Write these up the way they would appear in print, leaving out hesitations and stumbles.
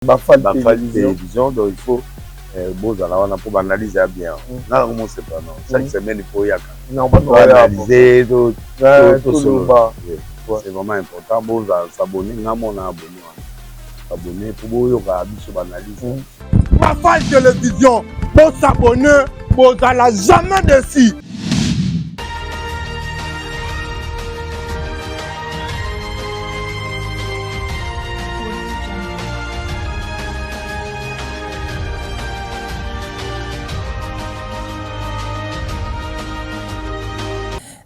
Bafal télévision, donc il faut pour analyser bien. Non, c'est pas non. Chaque semaine, il faut y aller. Analyser, c'est vraiment important. Bon, s'abonner, s'abonner pour analyser. Bafal télévision, pour s'abonner, pour n'allez jamais déçu.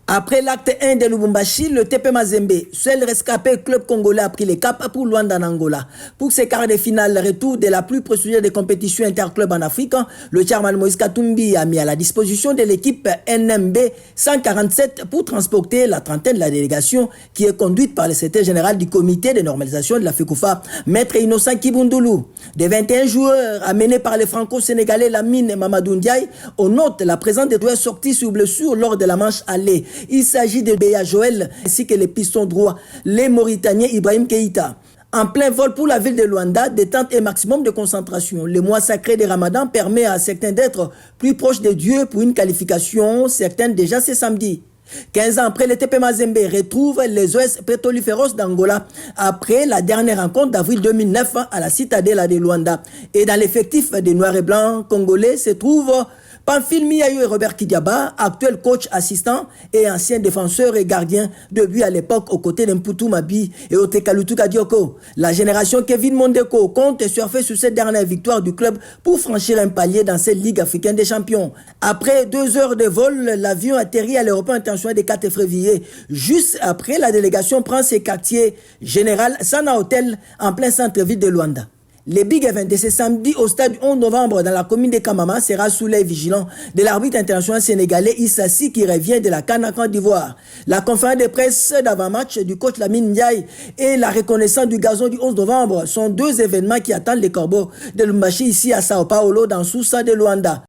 Après l'acte 1 de Lubumbashi, le TP Mazembe, seul rescapé club congolais, a pris les caps pour Luanda en Angola. Pour ces quarts de finale, retour de la plus prestigieuse des compétitions interclubs en Afrique, le chairman Moïse Katumbi a mis à la disposition de l'équipe NMB 147 pour transporter la trentaine de la délégation qui est conduite par le secrétaire général du comité de normalisation de la FECOFA, Maître Innocent Kibundoulou. Des 21 joueurs amenés par les franco-sénégalais Lamine et Mamadou Ndiaye, on note la présence des joueurs sortis sous blessure lors de la manche aller. Il s'agit de Béa Joël ainsi que les pistons droits, les Mauritaniens Ibrahim Keïta. En plein vol pour la ville de Luanda, détente et maximum de concentration. Le mois sacré de Ramadan permet à certains d'être plus proches de Dieu pour une qualification, certaines déjà ce samedi. 15 ans après, le TP Mazembe retrouve les OS pétroliféros d'Angola après la dernière rencontre d'avril 2009 à la citadelle de Luanda. Et dans l'effectif des Noirs et Blancs congolais se trouve Pamphile Miayo et Robert Kidiaba, actuel coach assistant et ancien défenseur et gardien de but à l'époque aux côtés d'Mputu Mabi et Otekalutu Kadioko. La génération Kevin Mondeko compte surfer sur cette dernière victoire du club pour franchir un palier dans cette Ligue africaine des champions. Après 2 heures de vol, l'avion atterrit à l'aéroport international de 4 février. Juste après, la délégation prend ses quartiers général Sana Hotel en plein centre-ville de Luanda. Les Big Events de ce samedi au stade du 11 novembre dans la commune de Kamama sera sous l'œil vigilant de l'arbitre international sénégalais Issassi qui revient de la CAN en Côte d'Ivoire. La conférence de presse d'avant-match du coach Lamine Ndiaye et la reconnaissance du gazon du 11 novembre sont 2 événements qui attendent les corbeaux de Lubumbashi ici à Sao Paulo dans Sousa de Luanda.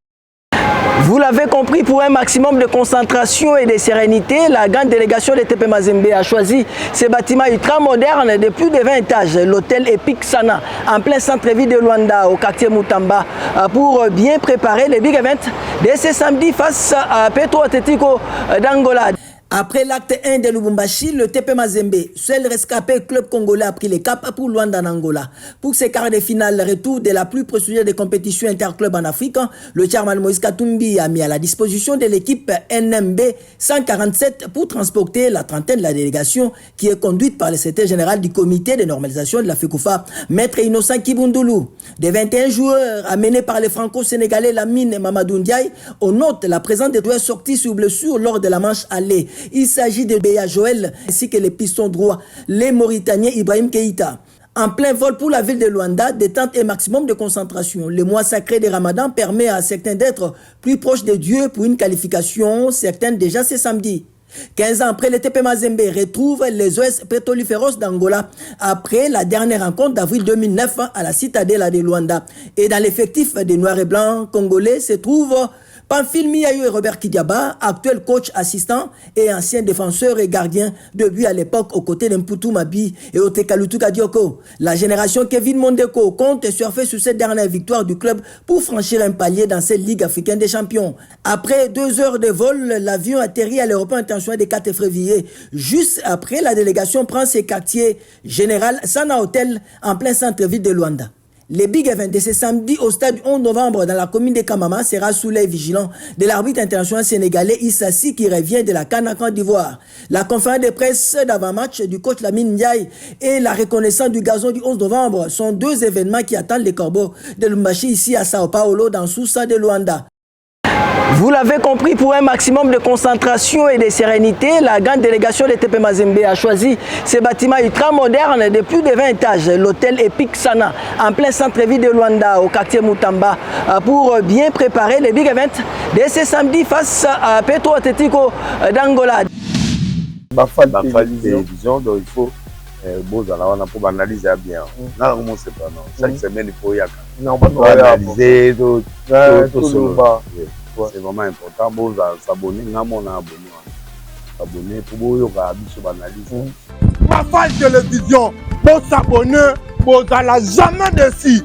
Vous l'avez compris, pour un maximum de concentration et de sérénité, la grande délégation de TP Mazembe a choisi ce bâtiment ultra moderne de plus de 20 étages, l'hôtel Epic Sana, en plein centre-ville de Luanda, au quartier Mutamba, pour bien préparer les big events de ce samedi face à Petro Atlético d'Angola. Après l'acte 1 de Lubumbashi, le TP Mazembe, seul rescapé club congolais, a pris les caps pour Luanda en Angola. Pour ces quarts de finale, retour de la plus prestigieuse des compétitions interclubs en Afrique, le chairman Moïse Katumbi a mis à la disposition de l'équipe NMB 147 pour transporter la trentaine de la délégation qui est conduite par le secrétaire général du comité de normalisation de la FECOFA, Maître Innocent Kibundoulou. Des 21 joueurs amenés par les franco-sénégalais Lamine et Mamadou Ndiaye, on note la présence des joueurs sortis sous blessure lors de la manche aller. Il s'agit de Béa Joël ainsi que les pistons droits, les Mauritaniens Ibrahim Keïta. En plein vol pour la ville de Luanda, détente et maximum de concentration. Le mois sacré de Ramadan permet à certains d'être plus proches de Dieu pour une qualification, certaines déjà ce samedi. 15 ans après, le TP Mazembe retrouve les OS pétroliféros d'Angola après la dernière rencontre d'avril 2009 à la citadelle de Luanda. Et dans l'effectif des Noirs et Blancs congolais se trouve Pamphile Miayo et Robert Kidiaba, actuel coach assistant et ancien défenseur et gardien de but à l'époque aux côtés d'Mputu Mabi et Otekalutu Kadioko. La génération Kevin Mondeko compte surfer sur cette dernière victoire du club pour franchir un palier dans cette Ligue africaine des champions. Après 2 heures de vol, l'avion atterrit à l'aéroport international de 4 février. Juste après, la délégation prend ses quartiers général Sana Hotel en plein centre-ville de Luanda. Les Big Events de ce samedi au stade du 11 novembre dans la commune de Kamama sera sous l'œil vigilant de l'arbitre international sénégalais Issassi qui revient de la CAN en Côte d'Ivoire. La conférence de presse d'avant-match du coach Lamine Ndiaye et la reconnaissance du gazon du 11 novembre sont 2 événements qui attendent les corbeaux de Lubumbashi ici à Sao Paulo dans Sousa de Luanda. Vous l'avez compris, pour un maximum de concentration et de sérénité, la grande délégation de TP Mazembe a choisi ce bâtiment ultra moderne de plus de 20 étages, l'hôtel Epic Sana, en plein centre-ville de Luanda, au quartier Mutamba, pour bien préparer les big events de ce samedi face à Petro Atlético d'Angola. Bafal télévision, donc il faut pour analyser bien. Non, c'est pas non. Chaque semaine, il faut y aller. Analyser, c'est vraiment important. Bon, s'abonner, s'abonner pour analyser. Bafal Télévision, pour s'abonner, pour jamais déçu.